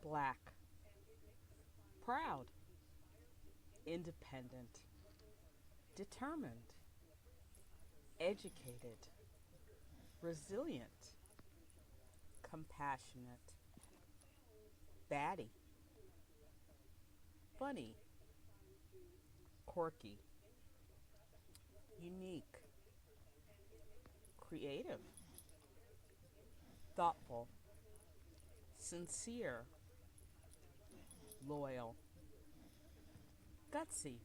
Black, proud, independent, determined, educated, resilient, compassionate, batty, funny, quirky, unique, creative, thoughtful, sincere, loyal, gutsy,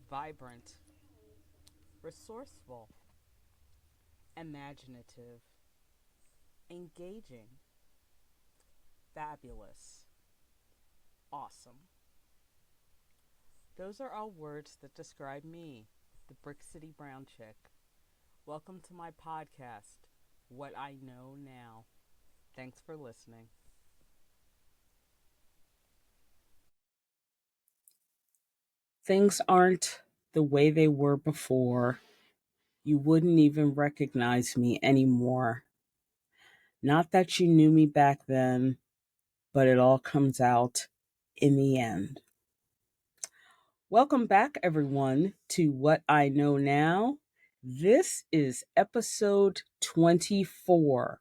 vibrant, resourceful, imaginative, engaging, fabulous, awesome. Those are all words that describe me, the Brick City Brown Chick. Welcome to my podcast, What I Know Now. Thanks for listening. Things aren't the way they were before. You wouldn't even recognize me anymore. Not that you knew me back then, but it all comes out in the end. Welcome back, everyone, to What I Know Now. This is episode 24,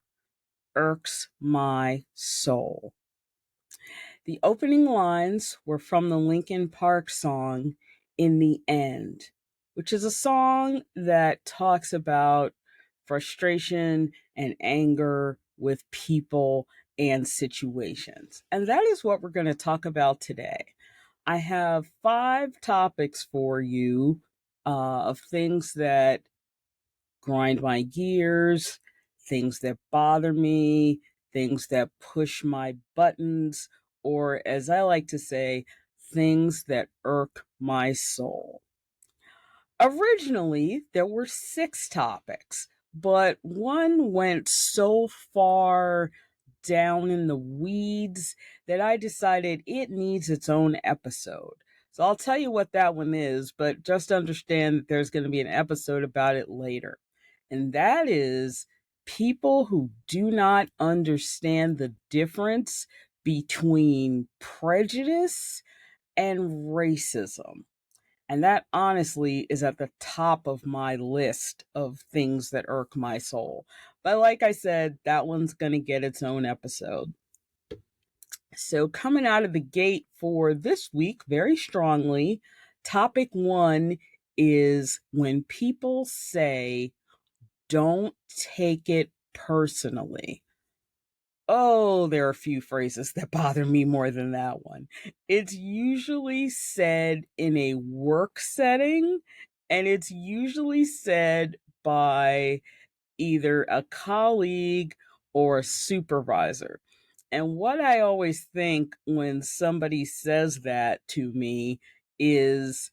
Irks My Soul. The opening lines were from the Linkin Park song In the End, which is a song that talks about frustration and anger with people and situations. And that is what we're going to talk about today. I have 5 topics for you of things that grind my gears, things that bother me, things that push my buttons, or as I like to say, things that irk my soul. Originally, there were 6 topics, but one went so far down in the weeds that I decided it needs its own episode. So I'll tell you what that one is, but just understand that there's going to be an episode about it later. And that is people who do not understand the difference between prejudice and racism. And that honestly is at the top of my list of things that irk my soul. But like I said, that one's going to get its own episode. So, coming out of the gate for this week very strongly, topic 1 is when people say, don't take it personally. Oh, there are a few phrases that bother me more than that one. It's usually said in a work setting, and it's usually said by either a colleague or a supervisor. And what I always think when somebody says that to me is,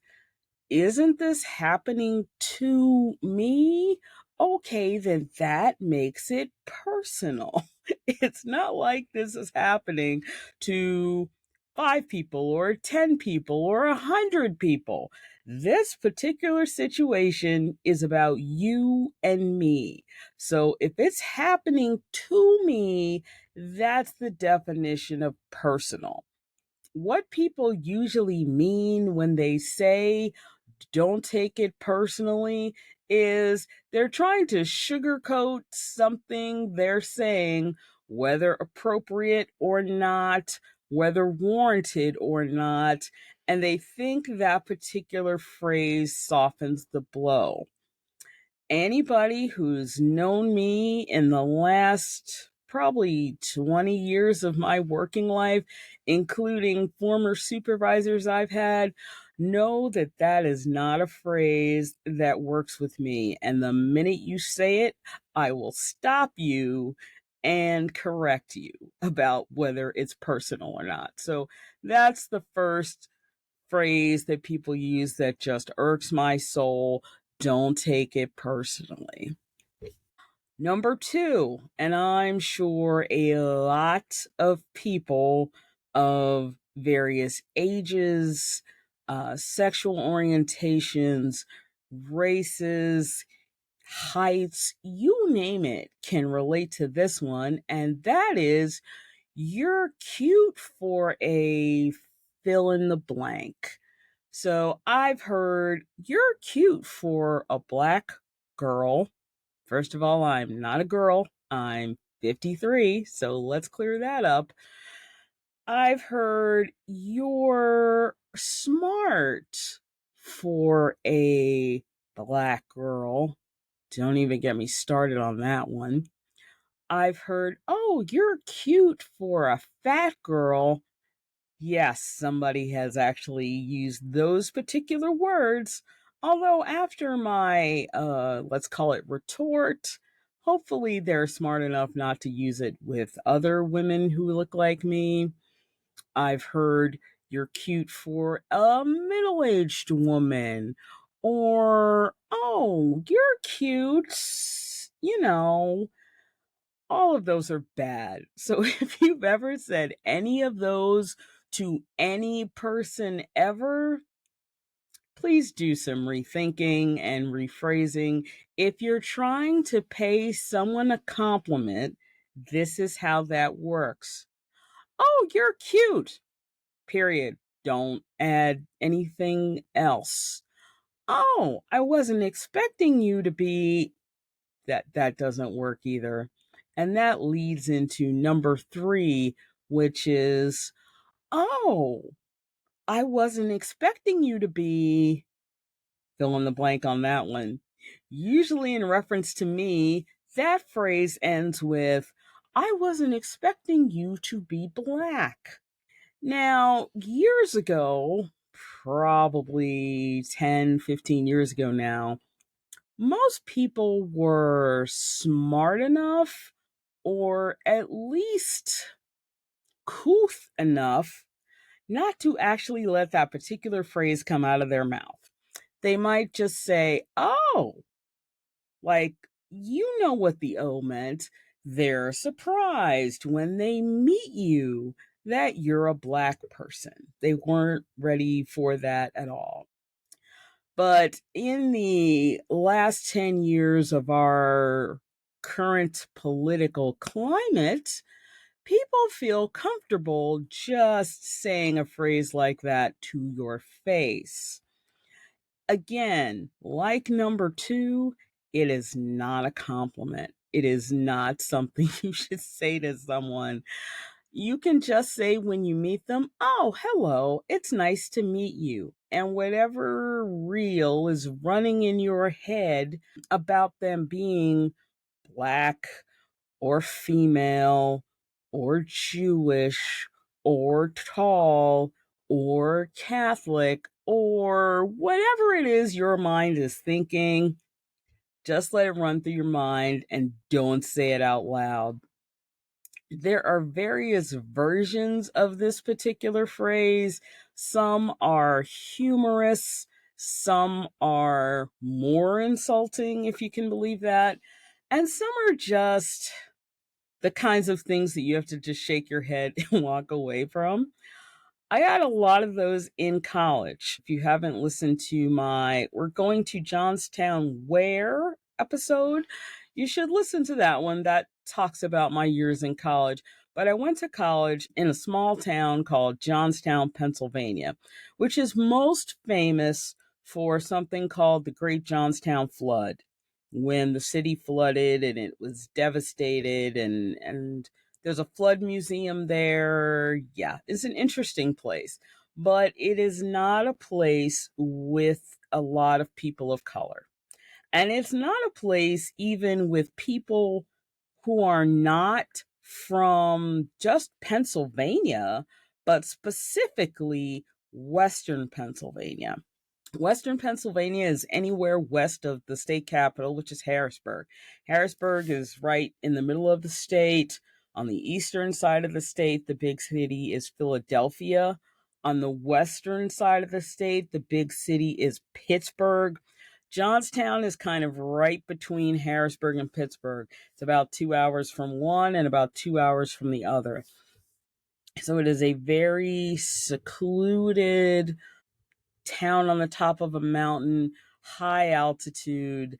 isn't this happening to me? Okay, then that makes it personal. It's not like this is happening to 5 people or 10 people or 100 people. This particular situation is about you and me. So if it's happening to me, that's the definition of personal. What people usually mean when they say don't take it personally is they're trying to sugarcoat something they're saying, whether appropriate or not, whether warranted or not, and they think that particular phrase softens the blow. Anybody who's known me in the last probably 20 years of my working life, including former supervisors I've had, know that that is not a phrase that works with me. And the minute you say it, I will stop you and correct you about whether it's personal or not. So that's the first phrase that people use that just irks my soul. Don't take it personally. Number 2, and I'm sure a lot of people of various ages, sexual orientations, races, heights, you name it, can relate to this one, and that is you're cute for a fill in the blank. So I've heard you're cute for a black girl. First of all, I'm not a girl. I'm 53, so let's clear that up. I've heard you're smart for a black girl. Don't even get me started on that one. I've heard, oh, you're cute for a fat girl. Yes, somebody has actually used those particular words. Although, after my, let's call it retort, hopefully they're smart enough not to use it with other women who look like me. I've heard you're cute for a middle aged woman. Or, oh, you're cute. You know, all of those are bad. So if you've ever said any of those to any person ever, please do some rethinking and rephrasing. If you're trying to pay someone a compliment, this is how that works. Oh, you're cute. Period. Don't add anything else. Oh, I wasn't expecting you to be. That doesn't work either. And that leads into number 3, which is, oh, I wasn't expecting you to be, fill in the blank on that one. Usually in reference to me, that phrase ends with, I wasn't expecting you to be black. Now, years ago, probably 10, 15 years ago now, most people were smart enough, or at least couth enough, not to actually let that particular phrase come out of their mouth. They might just say, oh, like, you know what the O meant. They're surprised when they meet you that you're a black person. They weren't ready for that at all. But in the last 10 years of our current political climate, people feel comfortable just saying a phrase like that to your face. Again, like number 2, it is not a compliment. It is not something you should say to someone. You can just say when you meet them, oh, hello, it's nice to meet you. And whatever reel is running in your head about them being black or female or Jewish or tall or Catholic or whatever it is your mind is thinking, just let it run through your mind and don't say it out loud. There are various versions of this particular phrase. Some are humorous, some are more insulting, if you can believe that, and some are just the kinds of things that you have to just shake your head and walk away from. I got a lot of those in college. If you haven't listened to my We're Going to Johnstown Where episode, you should listen to that one. That talks about my years in college. But I went to college in a small town called Johnstown, Pennsylvania, which is most famous for something called the Great Johnstown Flood, when the city flooded and it was devastated, and there's a flood museum there. Yeah, it's an interesting place, but it is not a place with a lot of people of color. And it's not a place even with people who are not from just Pennsylvania, but specifically Western Pennsylvania. Western Pennsylvania is anywhere west of the state capital, which is Harrisburg. Harrisburg is right in the middle of the state. On the eastern side of the state, the big city is Philadelphia. On the western side of the state, the big city is Pittsburgh. Johnstown is kind of right between Harrisburg and Pittsburgh. It's about 2 hours from one and about 2 hours from the other. So it is a very secluded town on the top of a mountain, high altitude,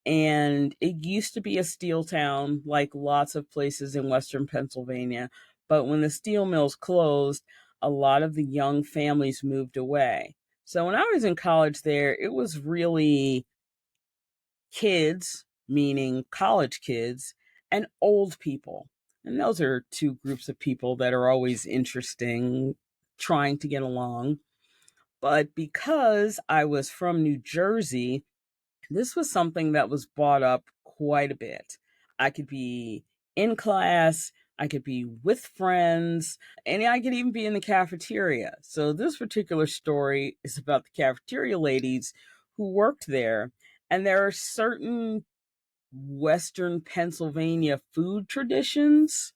and it used to be a steel town like lots of places in western Pennsylvania, But when the steel mills closed, a lot of the young families moved away. So when I was in college there, it was really kids, meaning college kids, and old people. And those are two groups of people that are always interesting, trying to get along. But because I was from New Jersey, this was something that was brought up quite a bit. I could be in class, I could be with friends, and I could even be in the cafeteria. So, this particular story is about the cafeteria ladies who worked there. And there are certain Western Pennsylvania food traditions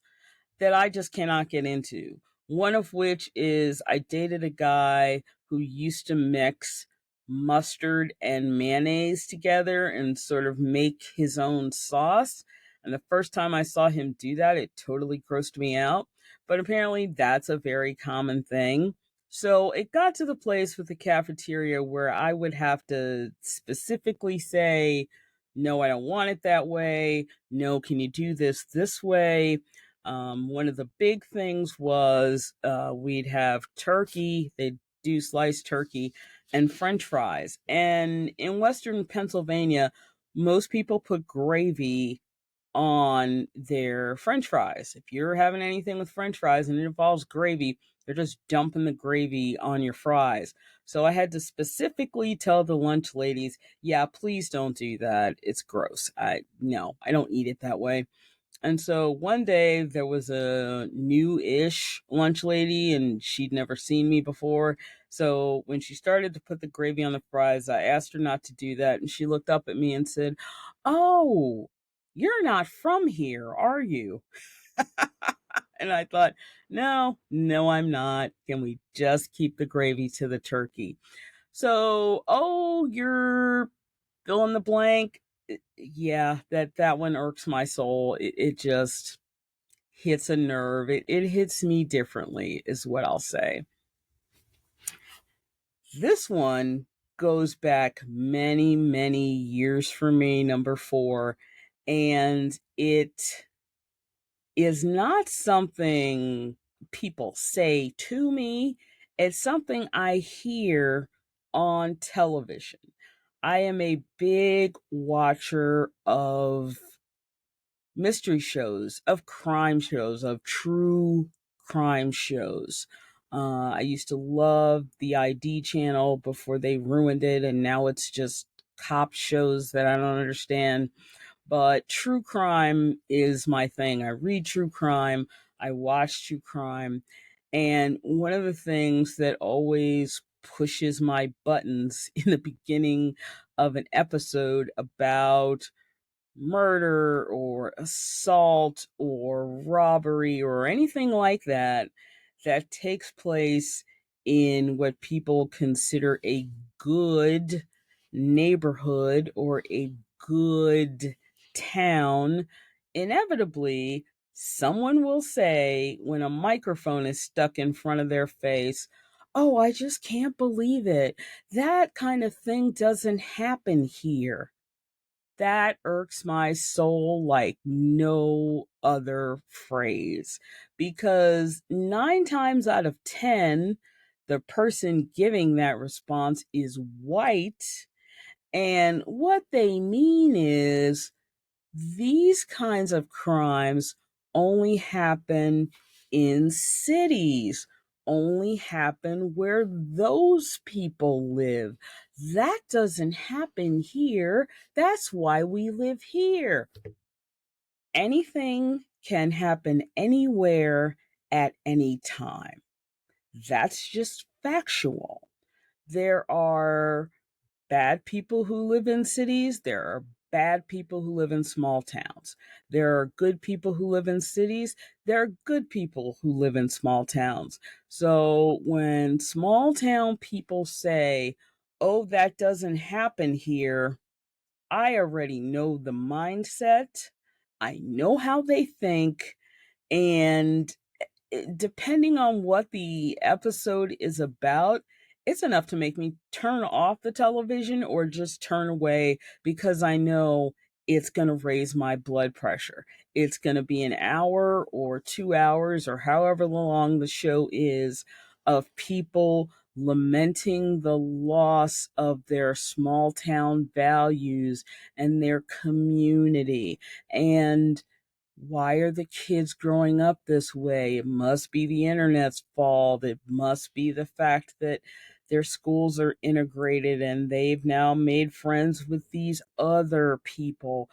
that I just cannot get into. One of which is I dated a guy who used to mix mustard and mayonnaise together and sort of make his own sauce. And the first time I saw him do that, it totally grossed me out. But apparently, that's a very common thing. So it got to the place with the cafeteria where I would have to specifically say, no, I don't want it that way. No, can you do this way? One of the big things was we'd have turkey, they'd do sliced turkey, and French fries. And in Western Pennsylvania, most people put gravy on their French fries. If you're having anything with French fries and it involves gravy, they're just dumping the gravy on your fries. So I had to specifically tell the lunch ladies, yeah, please don't do that. It's gross. I don't eat it that way. And so one day there was a new-ish lunch lady and she'd never seen me before. So when she started to put the gravy on the fries, I asked her not to do that. And she looked up at me and said, "Oh, you're not from here, are you?" And I thought, no, no, I'm not. Can we just keep the gravy to the turkey? So, oh, you're fill in the blank. Yeah, that one irks my soul. It just hits a nerve. It hits me differently, is what I'll say. This one goes back many, many years for me, number four, and it is not something people say to me. It's something I hear on television. I am a big watcher of mystery shows, of crime shows, of true crime shows. I used to love the ID channel before they ruined it, and now it's just cop shows that I don't understand. But true crime is my thing. I read true crime, I watch true crime. And one of the things that always pushes my buttons in the beginning of an episode about murder or assault or robbery or anything like that that takes place in what people consider a good neighborhood or a good town, inevitably someone will say when a microphone is stuck in front of their face, "Oh, I just can't believe it. That kind of thing doesn't happen here." That irks my soul like no other phrase, because 9 times out of 10, the person giving that response is white. And what they mean is these kinds of crimes only happen in cities, only happen where those people live. That doesn't happen here. That's why we live here. Anything can happen anywhere at any time. That's just factual. There are bad people who live in cities. There are bad people who live in small towns. There are good people who live in cities. There are good people who live in small towns. So when small town people say, "Oh, that doesn't happen here," I already know the mindset. I know how they think. And depending on what the episode is about, it's enough to make me turn off the television or just turn away, because I know it's going to raise my blood pressure. It's going to be an hour or 2 hours or however long the show is of people lamenting the loss of their small town values and their community. And why are the kids growing up this way? It must be the internet's fault. It must be the fact that their schools are integrated and they've now made friends with these other people.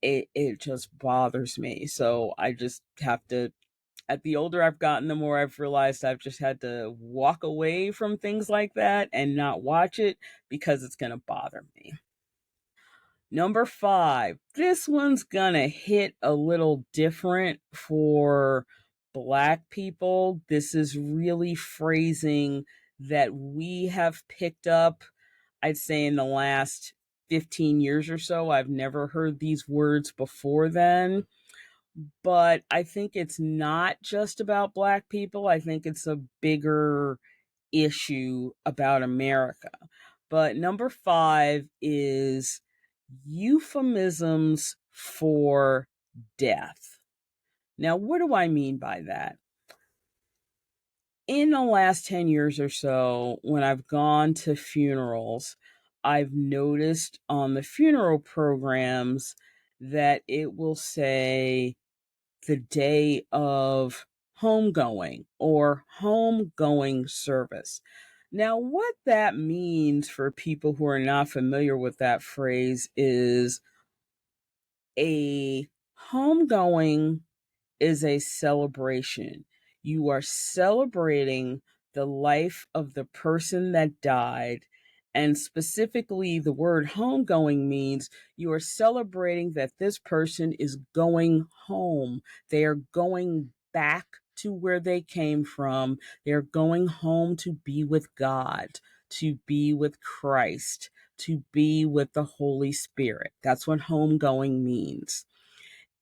It just bothers me. So I just have to, at the older I've gotten, the more I've realized I've just had to walk away from things like that and not watch it because it's going to bother me. Number 5. This one's gonna hit a little different for Black people. This is really phrasing that we have picked up, I'd say, in the last 15 years or so. I've never heard these words before then, but I think it's not just about Black people. I think it's a bigger issue about America. But number 5 is euphemisms for death. Now, what do I mean by that? In the last 10 years or so, when I've gone to funerals, I've noticed on the funeral programs that it will say the day of homegoing or homegoing service. Now, what that means for people who are not familiar with that phrase is a homegoing is a celebration. You are celebrating the life of the person that died. And specifically, the word homegoing means you are celebrating that this person is going home. They are going back to where they came from. They're going home to be with God, to be with Christ, to be with the Holy Spirit. That's what homegoing means.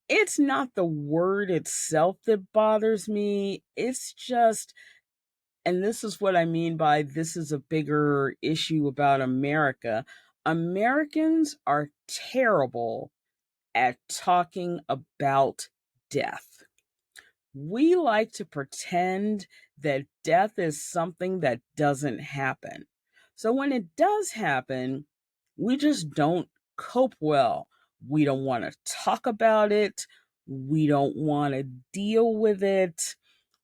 It's not the word itself that bothers me. It's just, and this is what I mean by this is a bigger issue about America. Americans are terrible at talking about death. We like to pretend that death is something that doesn't happen. So when it does happen, we just don't cope well. We don't want to talk about it. We don't want to deal with it.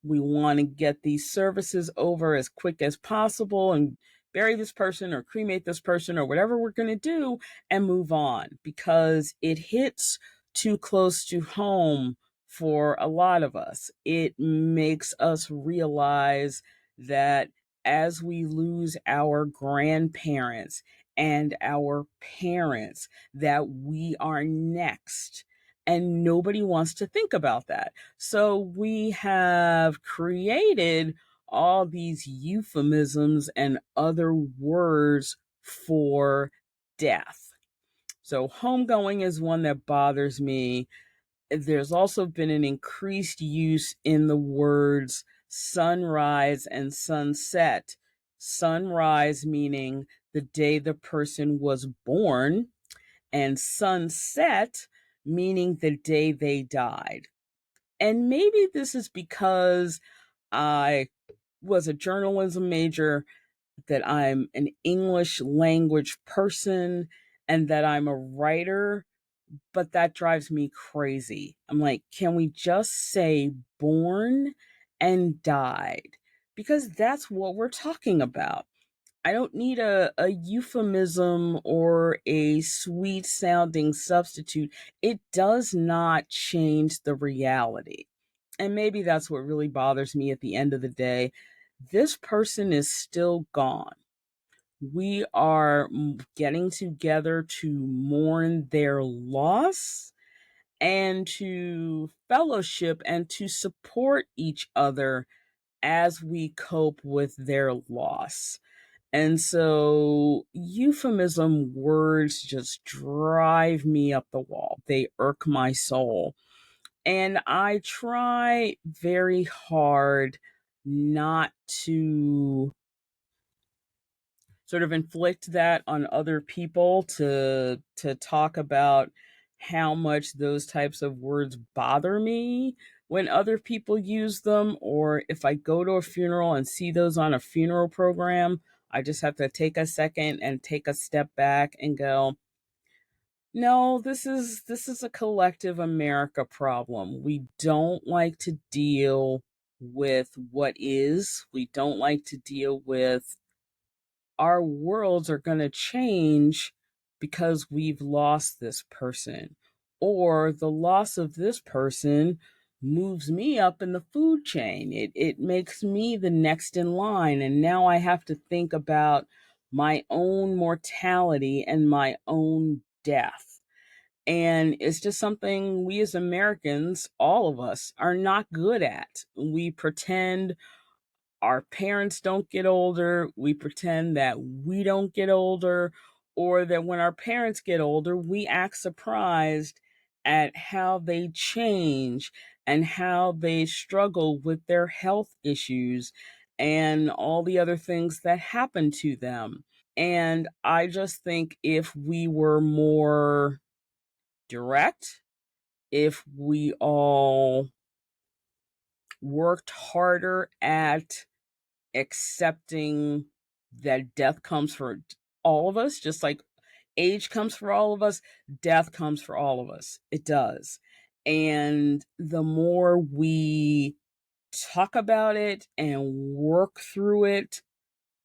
We want to get these services over as quick as possible and bury this person or cremate this person or whatever we're going to do and move on because it hits too close to home for a lot of us. It makes us realize that as we lose our grandparents and our parents, that we are next. And nobody wants to think about that. So we have created all these euphemisms and other words for death. So homegoing is one that bothers me. There's also been an increased use in the words sunrise and sunset. Sunrise meaning the day the person was born, and sunset meaning the day they died. And maybe this is because I was a journalism major, that I'm an English language person, and that I'm a writer, but that drives me crazy. I'm like, can we just say born and died? Because that's what we're talking about. I don't need a euphemism or a sweet sounding substitute. It does not change the reality. And maybe that's what really bothers me at the end of the day. This person is still gone. We are getting together to mourn their loss and to fellowship and to support each other as we cope with their loss. And so euphemism words just drive me up the wall. They irk my soul. And I try very hard not to sort of inflict that on other people, to talk about how much those types of words bother me when other people use them, or if I go to a funeral and see those on a funeral program, I just have to take a second and take a step back and go, no, this is a collective America problem. We don't like to deal with what is. We don't like to deal with our worlds are going to change because we've lost this person, or the loss of this person moves me up in the food chain. It makes me the next in line, and now I have to think about my own mortality and my own death. And it's just something we as Americans, all of us, are not good at. We pretend our parents don't get older, we pretend that we don't get older, or that when our parents get older, we act surprised at how they change and how they struggle with their health issues and all the other things that happen to them. And I just think if we were more direct, if we all worked harder at accepting that death comes for all of us, just like age comes for all of us, death comes for all of us. It does. And the more we talk about it and work through it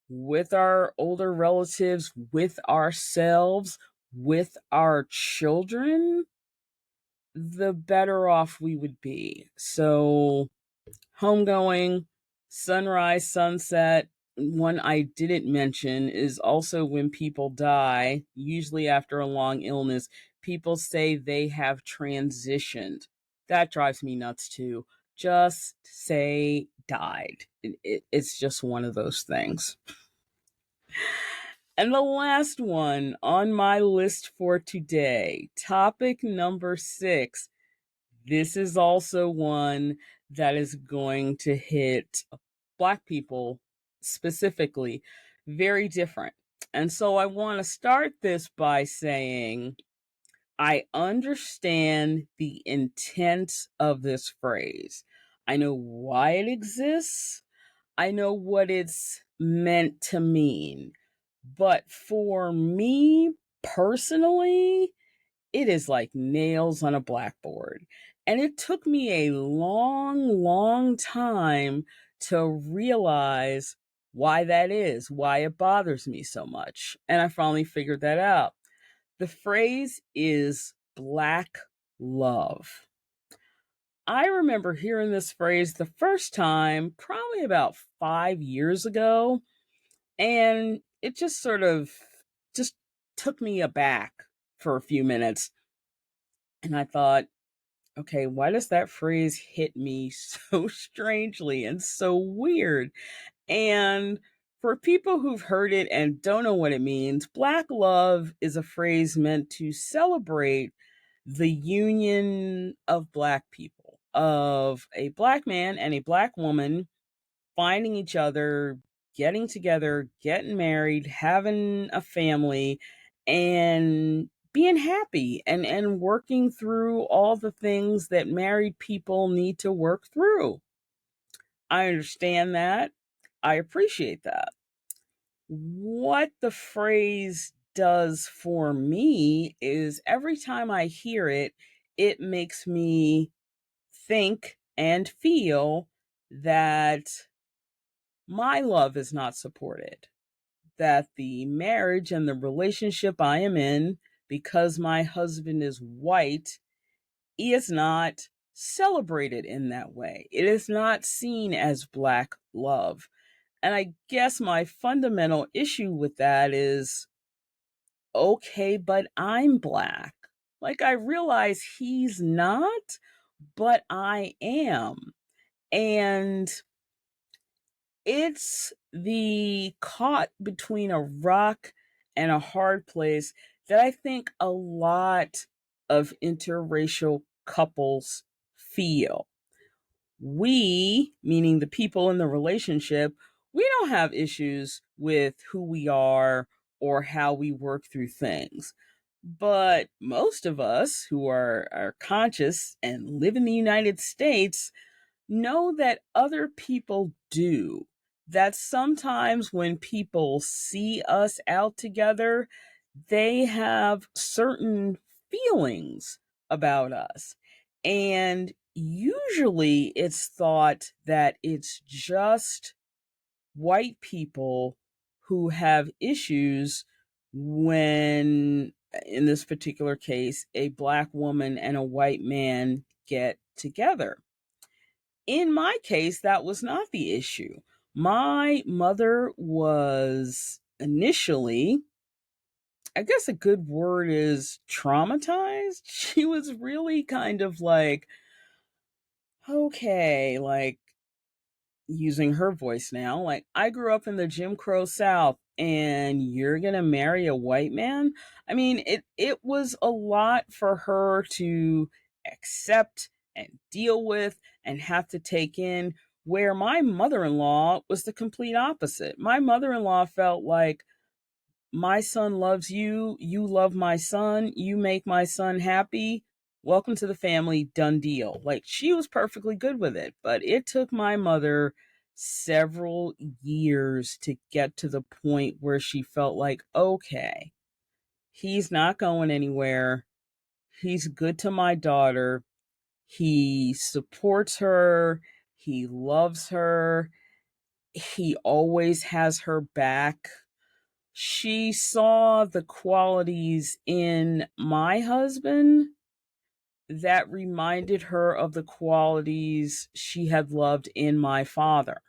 with our older relatives, with ourselves, with our children, the better off we would be. So, homegoing, sunrise, sunset. One I didn't mention is also when people die, usually after a long illness, people say they have transitioned. That drives me nuts too. Just say died. It's just one of those things. And the last one on my list for today, topic number 6. This is also one that is going to hit Black people specifically very different. And so I want to start this by saying I understand the intent of this phrase. I know why it exists. I know what it's meant to mean. But for me personally, it is like nails on a blackboard. And it took me a long, long time to realize why that is, why it bothers me so much. And I finally figured that out. The phrase is Black love. I remember hearing this phrase the first time probably about 5 years ago, and it just sort of just took me aback for a few minutes. And I thought, okay, why does that phrase hit me so strangely and so weird? And for people who've heard it and don't know what it means, Black love is a phrase meant to celebrate the union of Black people, of a Black man and a Black woman finding each other, getting together, getting married, having a family, and being happy and working through all the things that married people need to work through. I understand that. I appreciate that. What the phrase does for me is every time I hear it, it makes me think and feel that my love is not supported, that the marriage and the relationship I am in, because my husband is white, is not celebrated in that way. It is not seen as Black love. And I guess my fundamental issue with that is okay, but I'm Black. Like, I realize he's not, but I am. And it's the caught between a rock and a hard place that I think a lot of interracial couples feel. We, meaning the people in the relationship, we don't have issues with who we are or how we work through things. But most of us who are conscious and live in the United States know that other people do. That sometimes when people see us out together, they have certain feelings about us. And usually it's thought that it's just white people who have issues when, in this particular case, a black woman and a white man get together. In my case, that was not the issue. My mother was initially, I guess a good word is traumatized. She was really kind of like, okay, like using her voice now, like, I grew up in the Jim Crow South and you're going to marry a white man? I mean, it was a lot for her to accept and deal with and have to take in, where my mother-in-law was the complete opposite. My mother-in-law felt like, my son loves you, you love my son, you make my son happy, welcome to the family, done deal. Like, she was perfectly good with it, but it took my mother several years to get to the point where she felt like, okay, he's not going anywhere, he's good to my daughter, he supports her, he loves her, he always has her back. She saw the qualities in my husband that reminded her of the qualities she had loved in my father.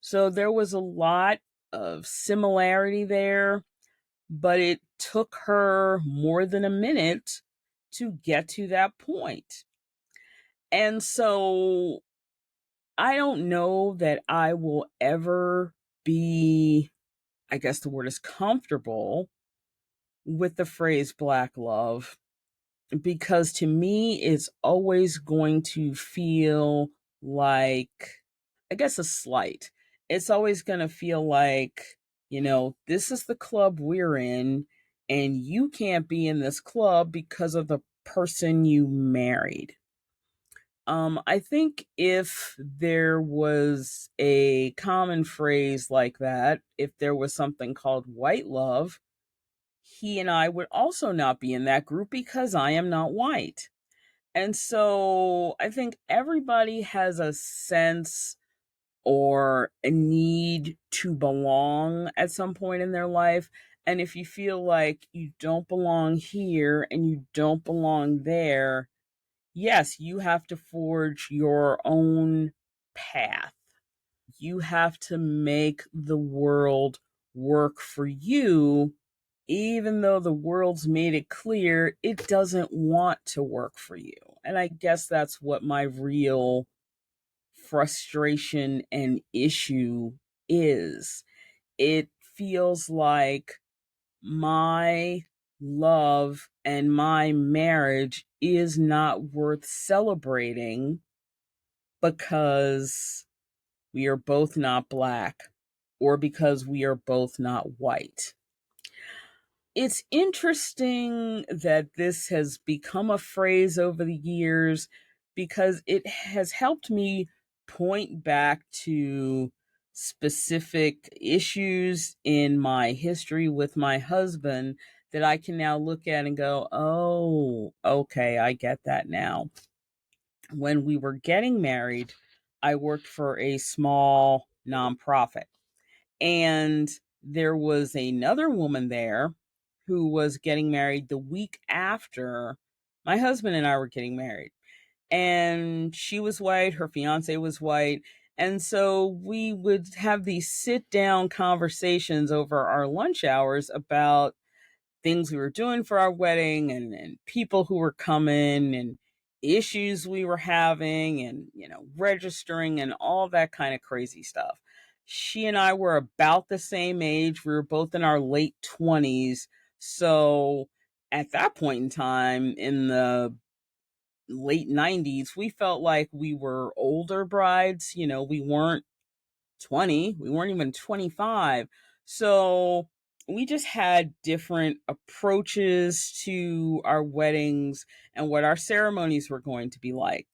So there was a lot of similarity there, but it took her more than a minute to get to that point. And so I don't know that I will ever be, I guess the word is, comfortable with the phrase black love, because to me it's always going to feel like, I guess, a slight. It's always going to feel like, this is the club we're in and you can't be in this club because of the person you married. I think if there was a common phrase like that, if there was something called white love, he and I would also not be in that group because I am not white. And so I think everybody has a sense or a need to belong at some point in their life. And if you feel like you don't belong here and you don't belong there, yes, you have to forge your own path. You have to make the world work for you, even though the world's made it clear it doesn't want to work for you. And I guess that's what my real frustration and issue is. It feels like my love and my marriage is not worth celebrating because we are both not black or because we are both not white. It's interesting that this has become a phrase over the years because it has helped me point back to specific issues in my history with my husband that I can now look at and go, oh, okay, I get that now. When we were getting married, I worked for a small nonprofit. And there was another woman there who was getting married the week after my husband and I were getting married. And she was white, her fiance was white. And so we would have these sit down conversations over our lunch hours about things we were doing for our wedding, and people who were coming, and issues we were having, and registering and all that kind of crazy stuff. She and I were about the same age. We were both in our late 20s. So at that point in time, in the late 90s, we felt like we were older brides. We weren't 20, we weren't even 25. So we just had different approaches to our weddings and what our ceremonies were going to be like.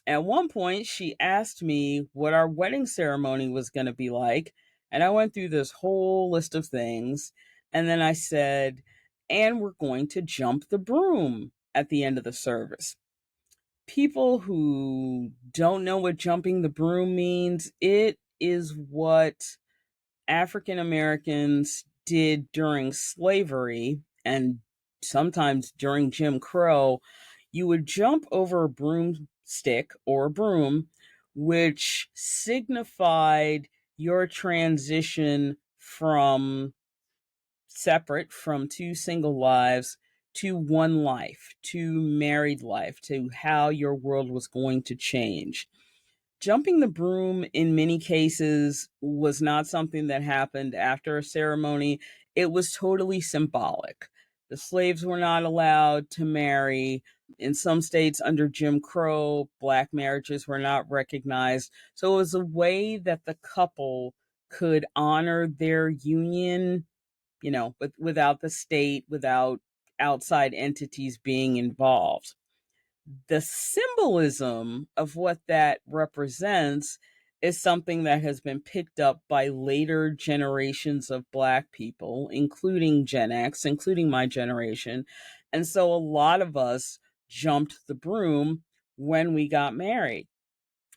At one point, she asked me what our wedding ceremony was going to be like. And I went through this whole list of things. And then I said, and we're going to jump the broom at the end of the service. People who don't know what jumping the broom means, it is what African Americans did during slavery and sometimes during Jim Crow. You would jump over a broomstick or a broom, which signified your transition from separate from two single lives to one life, to married life, to how your world was going to change. Jumping the broom in many cases was not something that happened after a ceremony. It was totally symbolic. The slaves were not allowed to marry. In some states under Jim Crow, black marriages were not recognized. So it was a way that the couple could honor their union, without the state, without outside entities being involved. The symbolism of what that represents is something that has been picked up by later generations of Black people, including Gen X, including my generation. And so a lot of us jumped the broom when we got married.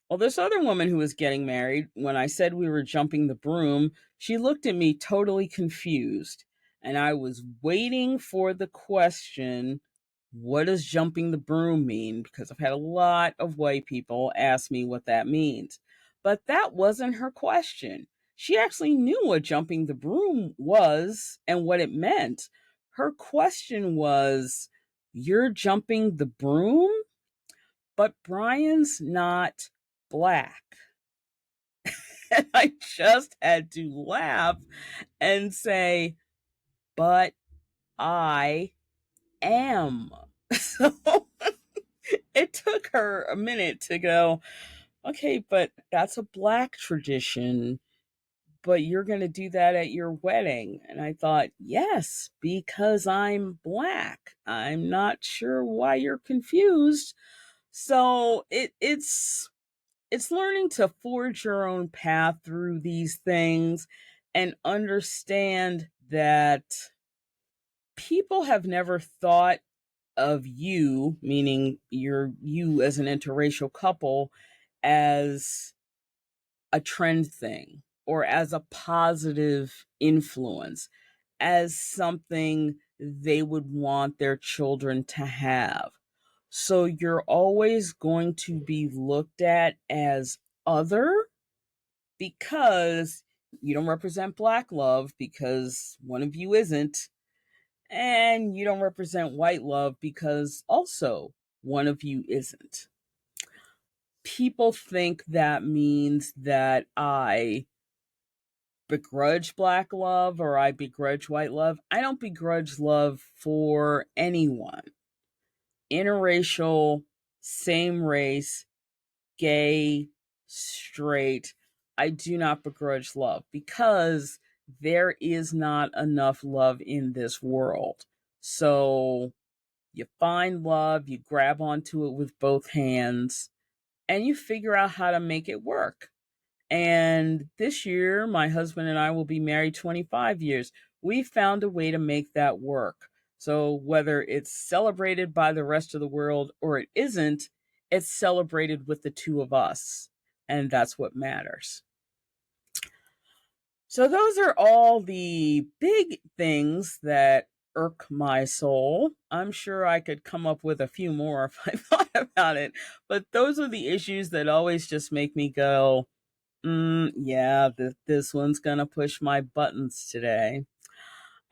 Well, this other woman who was getting married, when I said we were jumping the broom, she looked at me totally confused. And I was waiting for the question, what does jumping the broom mean? Because I've had a lot of white people ask me what that means. But that wasn't her question. She actually knew what jumping the broom was and what it meant. Her question was, you're jumping the broom? But Brian's not Black. And I just had to laugh and say, but I am. So it took her a minute to go, okay, but that's a Black tradition, but you're going to do that at your wedding. And I thought, yes, because I'm Black. I'm not sure why you're confused. So it's learning to forge your own path through these things and understand that people have never thought of you, meaning you as an interracial couple, as a trend thing or as a positive influence, as something they would want their children to have. So you're always going to be looked at as other because you don't represent Black love because one of you isn't, and you don't represent white love because also one of you isn't. People think that means that I begrudge Black love or I begrudge white love. I don't begrudge love for anyone. Interracial, same race, gay, straight, I do not begrudge love because there is not enough love in this world. So you find love, you grab onto it with both hands, and you figure out how to make it work. And this year, my husband and I will be married 25 years. We found a way to make that work. So whether it's celebrated by the rest of the world or it isn't, it's celebrated with the two of us. And that's what matters. So those are all the big things that irk my soul. I'm sure I could come up with a few more if I thought about it. But those are the issues that always just make me go, yeah, this one's going to push my buttons today.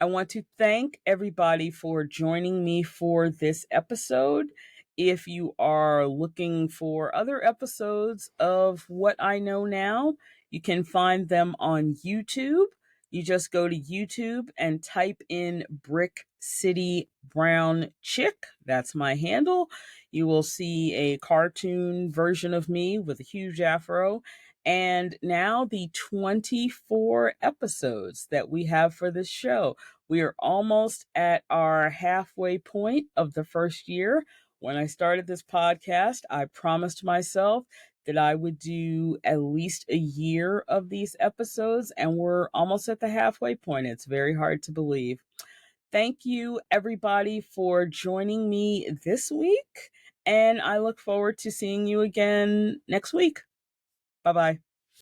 I want to thank everybody for joining me for this episode. If you are looking for other episodes of What I Know Now, you can find them on YouTube. You just go to YouTube and type in Brick City Brown Chick. That's my handle. You will see a cartoon version of me with a huge afro. and now the 24 episodes that we have for this show. We are almost at our halfway point of the first year. When I started this podcast, I promised myself that I would do at least a year of these episodes, and we're almost at the halfway point. It's very hard to believe. Thank you, everybody, for joining me this week, and I look forward to seeing you again next week. Bye bye.